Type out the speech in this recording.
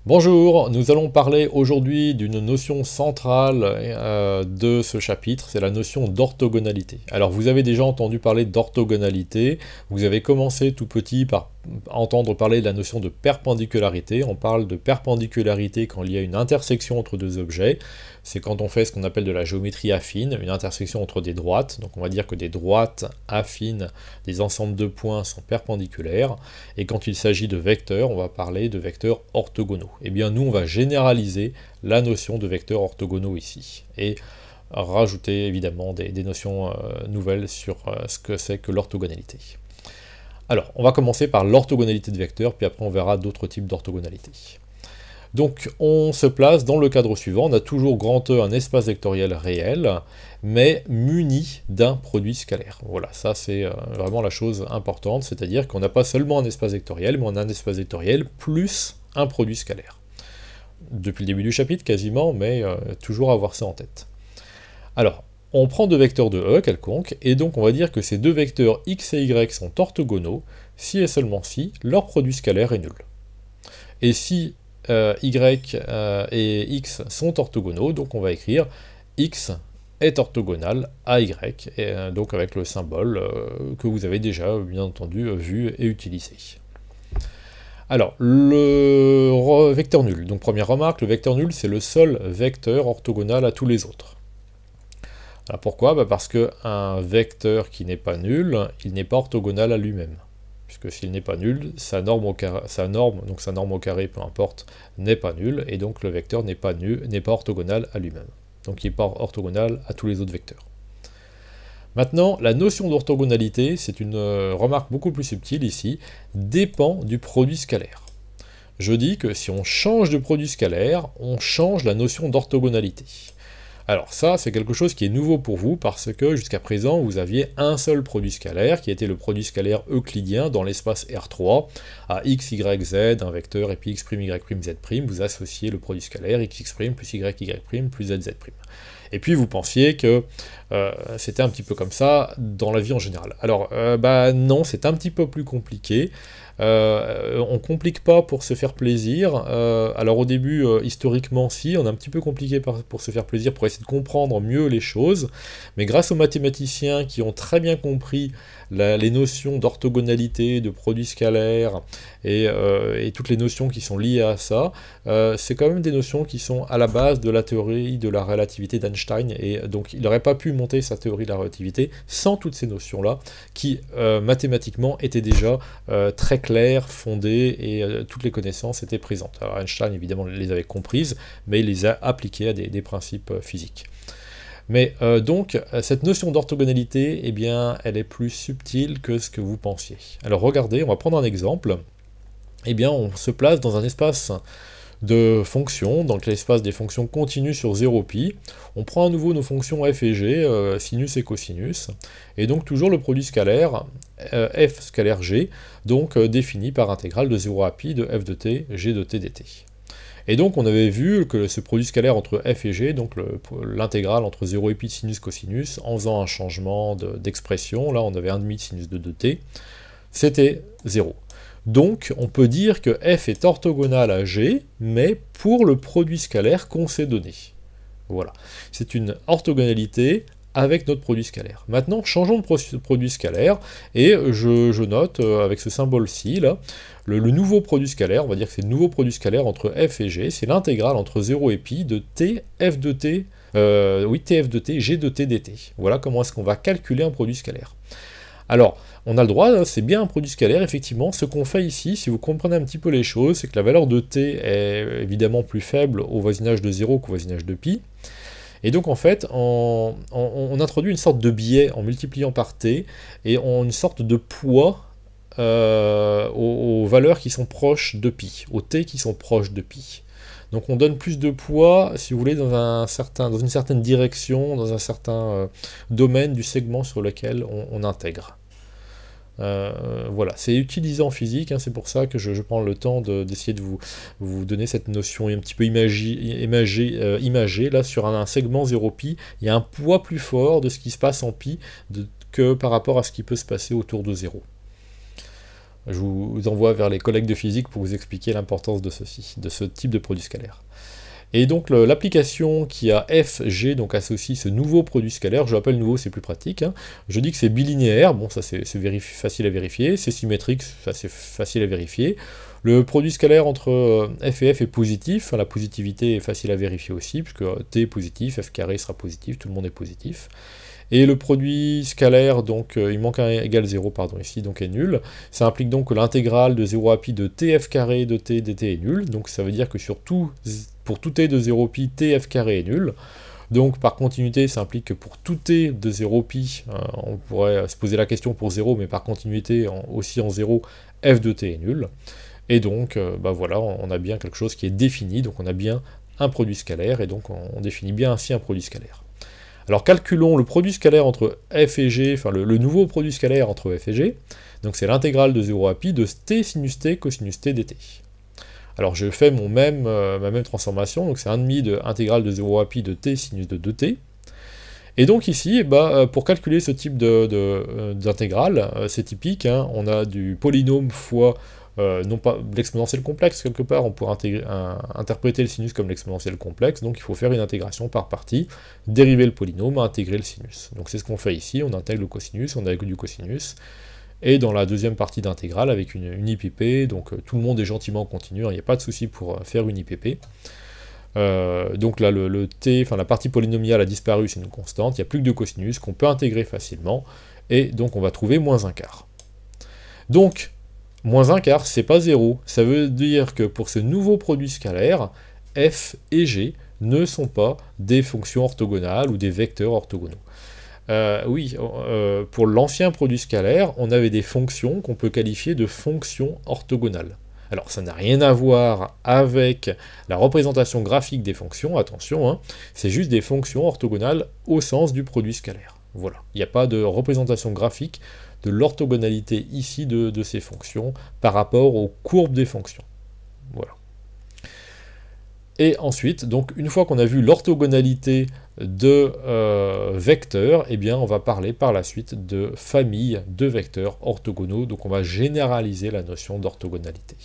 Bonjour, nous allons parler aujourd'hui d'une notion centrale de ce chapitre, c'est la notion d'orthogonalité. Alors vous avez déjà entendu parler d'orthogonalité, vous avez commencé tout petit par entendre parler de la notion de perpendicularité. On parle de perpendicularité quand il y a une intersection entre deux objets, c'est quand on fait ce qu'on appelle de la géométrie affine, une intersection entre des droites, donc on va dire que des droites affines, des ensembles de points sont perpendiculaires, et quand il s'agit de vecteurs, on va parler de vecteurs orthogonaux. Eh bien nous on va généraliser la notion de vecteurs orthogonaux ici, et rajouter évidemment des notions nouvelles sur ce que c'est que l'orthogonalité. Alors, on va commencer par l'orthogonalité de vecteurs, puis après on verra d'autres types d'orthogonalité. Donc on se place dans le cadre suivant, on a toujours grand E un espace vectoriel réel, mais muni d'un produit scalaire. Voilà, ça c'est vraiment la chose importante, c'est-à-dire qu'on n'a pas seulement un espace vectoriel, mais on a un espace vectoriel plus un produit scalaire. Depuis le début du chapitre quasiment, mais toujours avoir ça en tête. Alors, on prend deux vecteurs de E quelconques, et donc on va dire que ces deux vecteurs x et y sont orthogonaux, si et seulement si leur produit scalaire est nul. Et si y et x sont orthogonaux, donc on va écrire x est orthogonal à y, et donc avec le symbole que vous avez déjà bien entendu vu et utilisé. Alors, le vecteur nul, donc première remarque, le vecteur nul c'est le seul vecteur orthogonal à tous les autres. Alors pourquoi? Parce qu'un vecteur qui n'est pas nul, il n'est pas orthogonal à lui-même. Puisque s'il n'est pas nul, sa norme au carré, peu importe, n'est pas nulle, et donc le vecteur n'est pas orthogonal à lui-même. Donc il n'est pas orthogonal à tous les autres vecteurs. Maintenant, la notion d'orthogonalité, c'est une remarque beaucoup plus subtile ici, dépend du produit scalaire. Je dis que si on change de produit scalaire, on change la notion d'orthogonalité. Alors ça, c'est quelque chose qui est nouveau pour vous, parce que jusqu'à présent, vous aviez un seul produit scalaire, qui était le produit scalaire euclidien dans l'espace R3, à x, y, z, un vecteur, et puis x', y', z', vous associez le produit scalaire x plus y, plus z'. Et puis vous pensiez que c'était un petit peu comme ça dans la vie en général. Alors, non, c'est un petit peu plus compliqué. On complique pas pour se faire plaisir. Alors au début, historiquement, si, on a un petit peu compliqué pour se faire plaisir, pour essayer de comprendre mieux les choses, mais grâce aux mathématiciens qui ont très bien compris les notions d'orthogonalité, de produits scalaires, et toutes les notions qui sont liées à ça, c'est quand même des notions qui sont à la base de la théorie de la relativité d'Einstein, et donc il n'aurait pas pu monter sa théorie de la relativité sans toutes ces notions-là, qui mathématiquement étaient déjà très claires, fondées, et toutes les connaissances étaient présentes. Alors Einstein évidemment les avait comprises, mais il les a appliquées à des principes physiques. Mais donc, cette notion d'orthogonalité, eh bien, elle est plus subtile que ce que vous pensiez. Alors regardez, on va prendre un exemple. Eh bien, on se place dans un espace de fonctions, donc l'espace des fonctions continues sur 0π. On prend à nouveau nos fonctions f et g, sinus et cosinus, et donc toujours le produit scalaire, f scalaire g, donc défini par intégrale de 0 à π de f de t, g de t dt. Et donc on avait vu que ce produit scalaire entre f et g, donc l'intégrale entre 0 et π de sinus cosinus, en faisant un changement d'expression, là on avait 1,5 sinus de 2t, c'était 0. Donc on peut dire que f est orthogonal à g, mais pour le produit scalaire qu'on s'est donné. Voilà, c'est une orthogonalité avec notre produit scalaire. Maintenant, changeons de produit scalaire, et je note avec ce symbole-ci, là, le nouveau produit scalaire, on va dire que c'est le nouveau produit scalaire entre f et g, c'est l'intégrale entre 0 et π de t, f de t, tf de t, g de t dt. Voilà comment est-ce qu'on va calculer un produit scalaire. Alors, on a le droit, c'est bien un produit scalaire, effectivement. Ce qu'on fait ici, si vous comprenez un petit peu les choses, c'est que la valeur de t est évidemment plus faible au voisinage de 0 qu'au voisinage de π. Et donc en fait, on introduit une sorte de biais en multipliant par t, et une sorte de poids aux valeurs qui sont proches de π, aux t qui sont proches de π. Donc on donne plus de poids, si vous voulez, dans une certaine direction, dans un certain domaine du segment sur lequel on intègre. Voilà, c'est utilisé en physique, hein, c'est pour ça que je prends le temps d'essayer de vous donner cette notion un petit peu imagée. Là, sur un segment 0π, il y a un poids plus fort de ce qui se passe en π que par rapport à ce qui peut se passer autour de 0. Je vous envoie vers les collègues de physique pour vous expliquer l'importance de ceci, de ce type de produit scalaire. Et donc l'application qui a FG donc associe ce nouveau produit scalaire, je l'appelle nouveau, c'est plus pratique, hein. Je dis que c'est bilinéaire, bon ça c'est facile à vérifier, c'est symétrique, ça c'est facile à vérifier. Le produit scalaire entre f et f est positif, enfin, la positivité est facile à vérifier aussi, puisque t est positif, f carré sera positif, tout le monde est positif. Et le produit scalaire, donc il manque un égal 0, pardon, ici, donc est nul. Ça implique donc que l'intégrale de 0 à pi de tf carré de t dt est nulle, donc ça veut dire que pour tout t de 0 pi, tf carré est nul. Donc par continuité, ça implique que pour tout t de 0 pi, on pourrait se poser la question pour 0, mais par continuité, aussi en 0, f de t est nul. Et donc, bah voilà, on a bien quelque chose qui est défini, donc on a bien un produit scalaire, et donc on définit bien ainsi un produit scalaire. Alors calculons le produit scalaire entre f et g, enfin le nouveau produit scalaire entre f et g, donc c'est l'intégrale de 0 à pi de t sinus t cosinus t dt. Alors je fais ma même transformation, donc c'est 1,5 de intégrale de 0 à pi de t sinus de 2t. Et donc ici, pour calculer ce type d'intégrale, c'est typique, hein, on a du polynôme fois, non pas l'exponentielle complexe, quelque part, on pourrait interpréter le sinus comme l'exponentielle complexe, donc il faut faire une intégration par partie, dériver le polynôme, intégrer le sinus. Donc c'est ce qu'on fait ici, on intègre le cosinus, on a du cosinus, et dans la deuxième partie d'intégrale, avec une IPP, donc tout le monde est gentiment continu, il n'y a pas de souci pour faire une IPP. Donc là, le t, enfin la partie polynomiale a disparu, c'est une constante, il n'y a plus que de cosinus qu'on peut intégrer facilement, et donc on va trouver moins un quart. Donc, moins un quart, c'est pas 0, ça veut dire que pour ce nouveau produit scalaire, f et g ne sont pas des fonctions orthogonales ou des vecteurs orthogonaux. Oui, pour l'ancien produit scalaire, on avait des fonctions qu'on peut qualifier de fonctions orthogonales. Alors ça n'a rien à voir avec la représentation graphique des fonctions, attention, hein, c'est juste des fonctions orthogonales au sens du produit scalaire. Voilà, il n'y a pas de représentation graphique de l'orthogonalité ici de ces fonctions par rapport aux courbes des fonctions. Voilà. Et ensuite, donc une fois qu'on a vu l'orthogonalité de vecteurs, eh bien on va parler par la suite de famille de vecteurs orthogonaux, donc on va généraliser la notion d'orthogonalité.